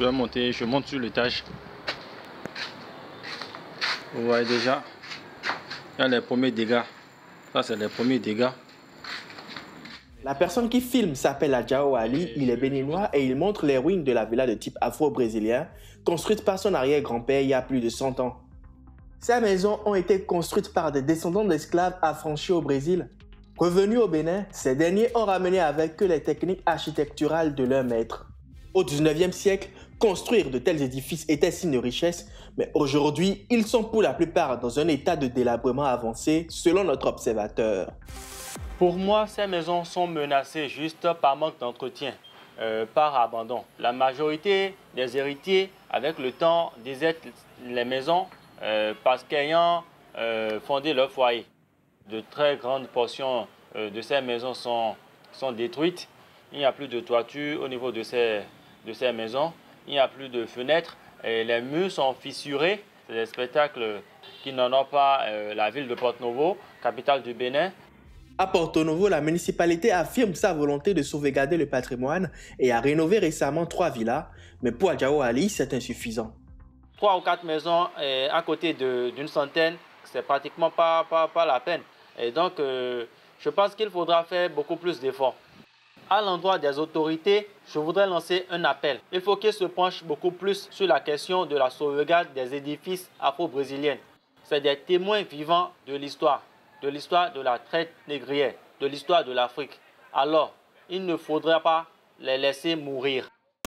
Je monte sur l'étage. Vous voyez déjà, il y a les premiers dégâts. Ça, c'est les premiers dégâts. La personne qui filme s'appelle Adjao Ali, il est béninois et il montre les ruines de la villa de type afro-brésilien, construite par son arrière-grand-père il y a plus de 100 ans. Ces maisons ont été construites par des descendants d'esclaves affranchis au Brésil. Revenus au Bénin, ces derniers ont ramené avec eux les techniques architecturales de leurs maîtres. Au 19e siècle, construire de tels édifices était signe de richesse, mais aujourd'hui, ils sont pour la plupart dans un état de délabrement avancé, selon notre observateur. Pour moi, ces maisons sont menacées juste par manque d'entretien, par abandon. La majorité des héritiers, avec le temps, désertent les maisons parce qu'ayant fondé leur foyer. De très grandes portions de ces maisons sont détruites. Il n'y a plus de toiture au niveau de ces maisons. Il n'y a plus de fenêtres. Et les murs sont fissurés. C'est des spectacles qui n'en ont pas la ville de Porto-Novo, capitale du Bénin. À Porto-Novo, la municipalité affirme sa volonté de sauvegarder le patrimoine et a rénové récemment 3 villas, mais pour Adjao Ali, c'est insuffisant. 3 ou 4 maisons à côté d'une centaine, c'est pratiquement pas la peine. Et donc, je pense qu'il faudra faire beaucoup plus d'efforts. À l'endroit des autorités, je voudrais lancer un appel. Il faut qu'ils se penchent beaucoup plus sur la question de la sauvegarde des édifices afro-brésiliens. C'est des témoins vivants de l'histoire de la traite négrière, de l'histoire de l'Afrique. Alors, il ne faudrait pas les laisser mourir.